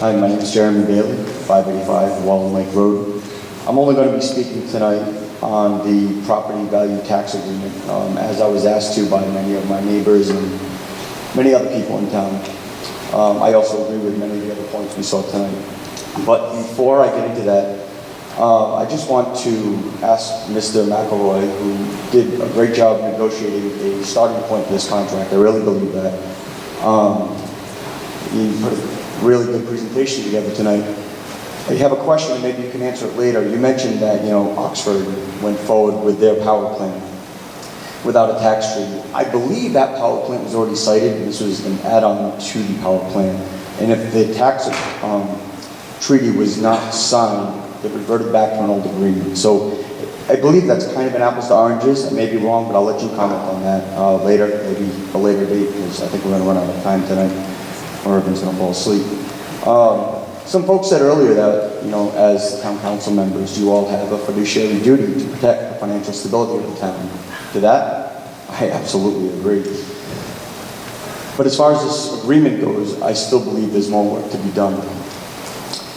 Hi, my name is Jeremy Bailey, 585 Wallen Lake Road. I'm only going to be speaking tonight on the property value tax agreement, as I was asked to by many of my neighbors and many other people in town. I also agree with many of the other points we saw tonight. But before I get into that, I just want to ask Mr. McElroy, who did a great job negotiating a starting point for this contract. I really believe that. He put a really good presentation together tonight. I have a question, and maybe you can answer it later. You mentioned that, Oxford went forward with their power plant without a tax treaty. I believe that power plant was already cited, and this was an add-on to the power plant. And if the tax treaty was not signed, it reverted back to an old agreement. So I believe that's kind of an apples to oranges. I may be wrong, but I'll let you comment on that later, maybe a later date, because I think we're going to run out of time tonight, or everyone's going to fall asleep. Some folks said earlier that, as town council members, you all have a fiduciary duty to protect the financial stability of the town. To that, I absolutely agree. But as far as this agreement goes, I still believe there's more work to be done.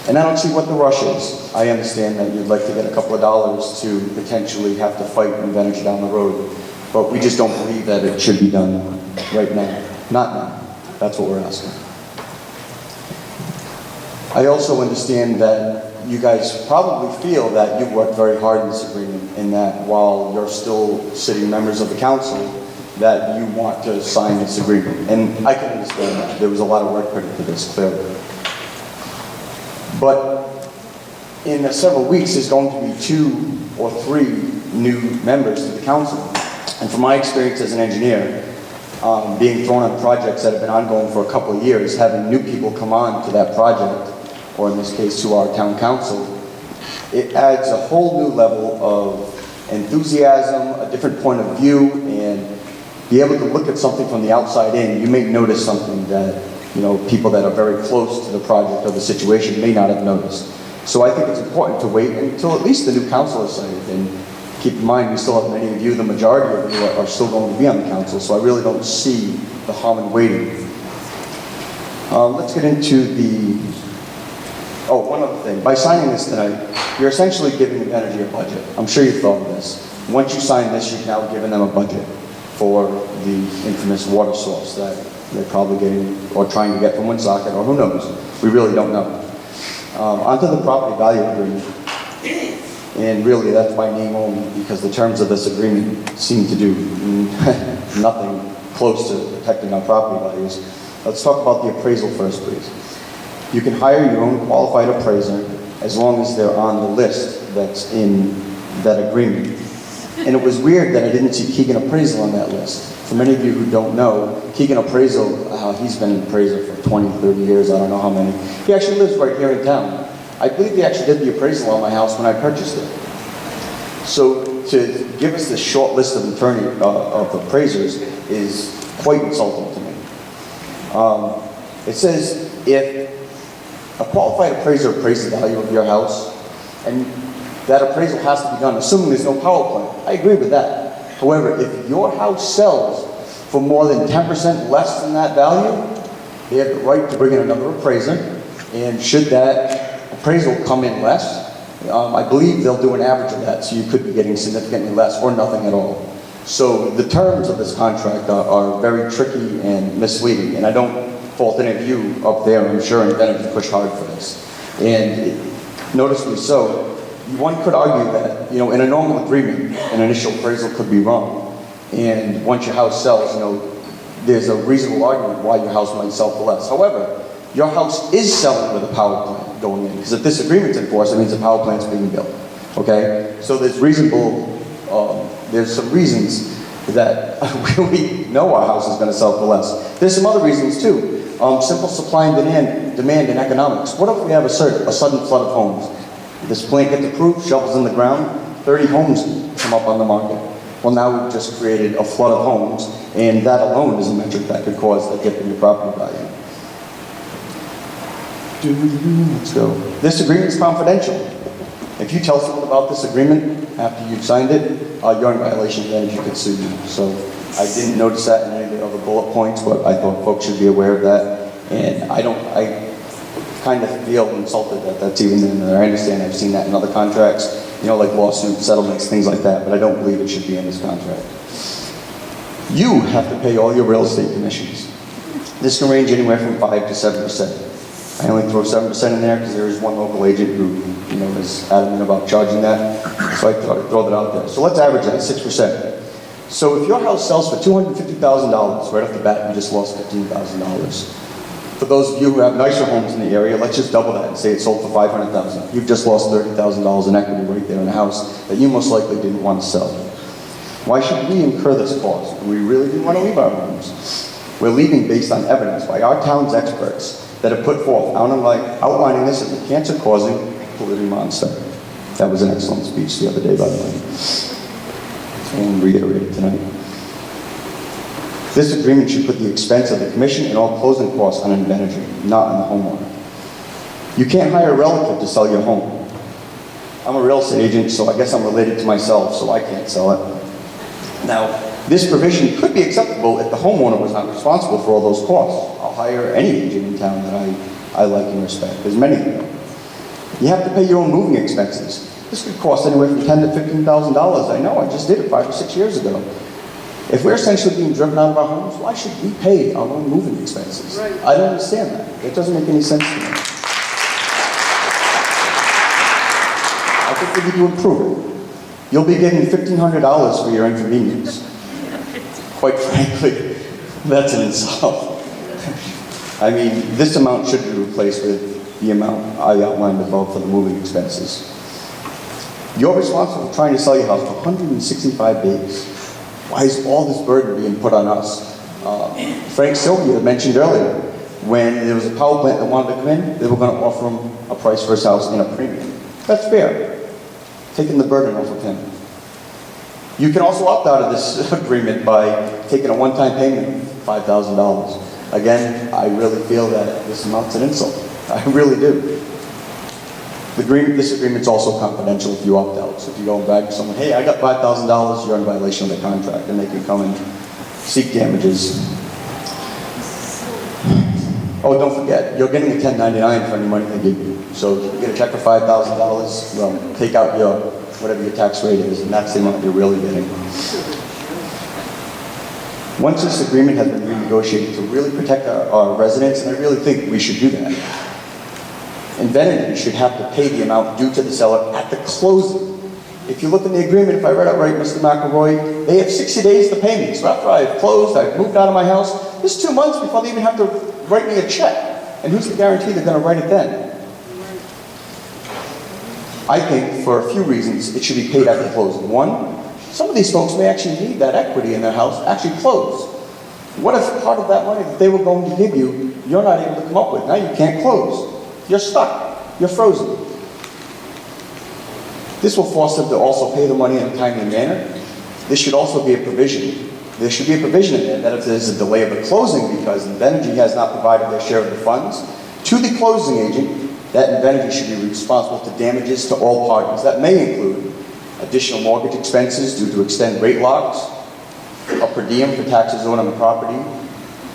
And I don't see what the rush is. I understand that you'd like to get a couple of dollars to potentially have to fight and venture down the road. But we just don't believe that it should be done right now. Not now. That's what we're asking. I also understand that you guys probably feel that you've worked very hard in this agreement, and that while you're still sitting members of the council, that you want to sign this agreement. And I can understand that. There was a lot of work put into this, clearly. But in several weeks, there's going to be 2 or 3 new members to the council. And from my experience as an engineer, being thrown on projects that have been ongoing for a couple of years, having new people come on to that project, or in this case to our town council, it adds a whole new level of enthusiasm, a different point of view, and be able to look at something from the outside in. You may notice something that people that are very close to the project or the situation may not have noticed. So I think it's important to wait until at least the new council is cited. And keep in mind, we still have many of you, the majority of you are still going to be on the council, so I really don't see the harm in waiting. Let's get into one other thing. By signing this tonight, you're essentially giving the energy a budget. I'm sure you've thought of this. Once you sign this, you've now given them a budget for the infamous water source that they're probably getting or trying to get from Woonsocket, or who knows. We really don't know. Onto the property value agreement. And really, that's by name only, because the terms of this agreement seem to do nothing close to protecting our property values. Let's talk about the appraisal first, please. You can hire your own qualified appraiser as long as they're on the list that's in that agreement. And it was weird that I didn't see Keegan Appraisal on that list. For many of you who don't know, Keegan Appraisal, he's been an appraiser for 20, 30 years, I don't know how many. He actually lives right here in town. I believe he actually did the appraisal on my house when I purchased it. So to give us this short list of of appraisers is quite insulting to me. It says if a qualified appraiser appraises the value of your house, and that appraisal has to be done assuming there's no power plant. I agree with that. However, if your house sells for more than 10% less than that value, they have the right to bring in another appraiser, and should that appraisal come in less, I believe they'll do an average of that, so you could be getting significantly less or nothing at all. So the terms of this contract are very tricky and misleading, and I don't fault any of you up there, I'm sure, and then have pushed hard for this. And noticeably so, one could argue that, in a normal agreement, an initial appraisal could be wrong. And once your house sells, there's a reasonable argument why your house might sell for less. However, your house is selling with a power plant going in. Because if this agreement's enforced, it means the power plant's being built. Okay? So there's some reasons that we know our house is going to sell for less. There's some other reasons too. Simple supply and demand in economics. What if we have a sudden flood of homes? This plant gets approved, shovels in the ground, 30 homes come up on the market. Well, now we've just created a flood of homes, and that alone is a metric that could cause a dip in your property value. Let's go. This agreement is confidential. If you tell someone about this agreement after you've signed it, you're in violation, then you could sue you. So I didn't notice that in any of the other bullet points, but I thought folks should be aware of that. And kind of feel insulted that that's even in there. I understand, I've seen that in other contracts, you know, like lawsuits, settlements, things like that, but I don't believe it should be in this contract. You have to pay all your real estate commissions. This can range anywhere from 5 to 7%. I only throw 7% in there because there is one local agent who, you know, is adamant about charging that, so I thought I'd throw that out there. So let's average that, 6%. So if your house sells for $250,000, right off the bat, you just lost $15,000. For those of you who have nicer homes in the area, let's just double that and say it sold for $500,000. You've just lost $30,000 in equity right there in a house that you most likely didn't want to sell. Why should we incur this cost? We really didn't want to leave our homes. We're leaving based on evidence by our town's experts that have put forth, outlining this as a cancer-causing polluting monster. That was an excellent speech the other day, by the way. And reiterated tonight. This agreement should put the expense of the commission and all closing costs on an Invenergy, not on the homeowner. You can't hire a relative to sell your home. I'm a real estate agent, so I guess I'm related to myself, so I can't sell it. Now, this provision could be acceptable if the homeowner was not responsible for all those costs. I'll hire any agent in town that I like and respect. There's many of them. You have to pay your own moving expenses. This could cost anywhere from $10,000 to $15,000. I know, I just did it 5 or 6 years ago. If we're essentially being driven out of our homes, why should we pay our own moving expenses? Right. I don't understand that. It doesn't make any sense to me. I think we need to improve it. You'll be getting $1,500 for your inconvenience. Quite frankly, that's an insult. I mean, this amount should be replaced with the amount I outlined above for the moving expenses. You're responsible for trying to sell your house for 165 days. Why is all this burden being put on us? Frank Sylvia mentioned earlier, when there was a power plant that wanted to come in, they were going to offer him a price for his house and a premium. That's fair. Taking the burden off of him. You can also opt out of this agreement by taking a one-time payment of $5,000. Again, I really feel that this amounts an insult. I really do. This agreement's also confidential if you opt out. So if you go back to someone, hey, I got $5,000, you're in violation of the contract, and they can come and seek damages. Oh, don't forget, you're getting a 1099 for any money they give you. So if you get a check for $5,000, well, take out whatever your tax rate is, and that's the amount you're really getting. Once this agreement has been renegotiated to really protect our residents, and I really think we should do that, Invenergy should have to pay the amount due to the seller at the closing. If you look in the agreement, if I read it right, Mr. McElroy, they have 60 days to pay me. So after I've closed, I've moved out of my house, it's 2 months before they even have to write me a check. And who's to guarantee they're going to write it then? I think, for a few reasons, it should be paid at the closing. One, some of these folks may actually need that equity in their house actually close. What if part of that money that they were going to give you, you're not able to come up with? Now you can't close. You're stuck. You're frozen. This will force them to also pay the money in a timely manner. This should also be a provision. There should be a provision in there that if there's a delay of the closing because Invenergy has not provided their share of the funds to the closing agent, that Invenergy should be responsible to damages to all parties. That may include additional mortgage expenses due to extend rate locks, a per diem for taxes owed on the property,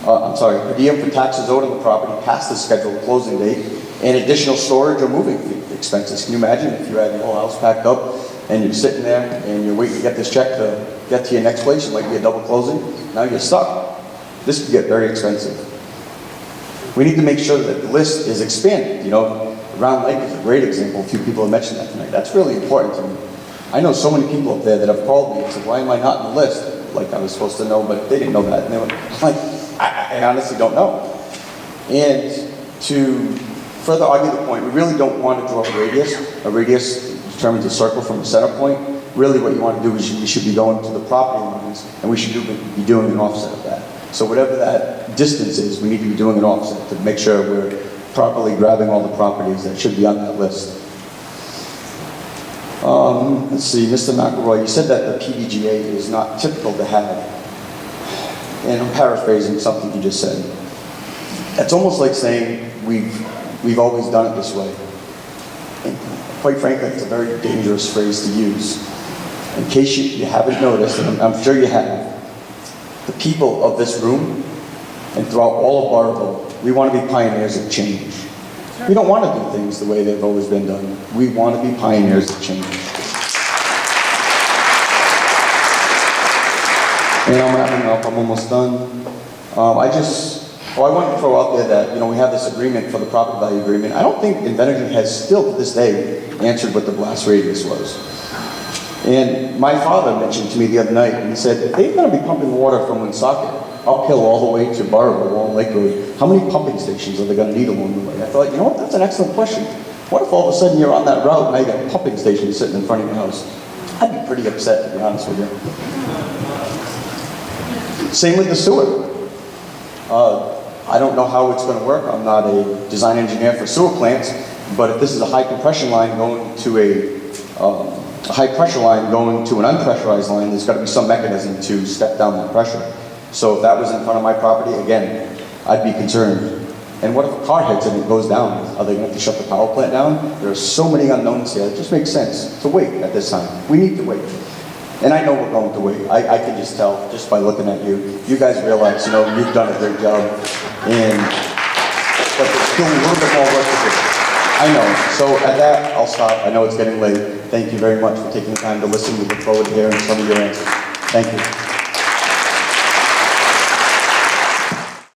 per diem for taxes owed on the property past the scheduled closing date, and additional storage or moving expenses. Can you imagine if you had your whole house packed up and you're sitting there and you're waiting to get this check to get to your next place? It might be a double closing. Now you're stuck. This could get very expensive. We need to make sure that the list is expanded. You know, Round Lake is a great example. A few people have mentioned that tonight. That's really important to me. I know so many people up there that have called me and said, why am I not in the list? Like I was supposed to know, but they didn't know that. And they were like, I honestly don't know. And to further argue the point, we really don't want to draw a radius. A radius determines a circle from a center point. Really what you want to do is we should be going to the property lines, and we should be doing an offset of that. So whatever that distance is, we need to be doing an offset to make sure we're properly grabbing all the properties that should be on that list. Let's see, Mr. McElroy, you said that the PDGA is not typical to have. And I'm paraphrasing something you just said. It's almost like saying we've always done it this way. And quite frankly, it's a very dangerous phrase to use. In case you haven't noticed, and I'm sure you have, the people of this room and throughout all of Burrillville, we want to be pioneers of change. We don't want to do things the way they've always been done. We want to be pioneers of change. And I'm wrapping up, I'm almost done. I want to throw out there that, we have this agreement for the property value agreement. I don't think Invenergy has still to this day answered what the blast radius was. And my father mentioned to me the other night, and he said, if they're going to be pumping water from Woonsocket uphill all the way to Burrillville along Lake Road, how many pumping stations are they going to need along the way? I thought, that's an excellent question. What if all of a sudden you're on that route and now you got a pumping station sitting in front of your house? I'd be pretty upset, to be honest with you. Same with the sewer. I don't know how it's going to work. I'm not a design engineer for sewer plants, but if this is a high compression line going to a high pressure line going to an unpressurized line, there's got to be some mechanism to step down that pressure. So if that was in front of my property, again, I'd be concerned. And what if a car hits and it goes down? Are they going to have to shut the power plant down? There are so many unknowns here. It just makes sense to wait at this time. We need to wait. And I know we're going to wait. I can just tell, just by looking at you. You guys realize, you've done a great job. But there's still a little bit more work to do. I know. So at that, I'll stop. I know it's getting late. Thank you very much for taking the time to listen. We look forward to hearing some of your answers. Thank you.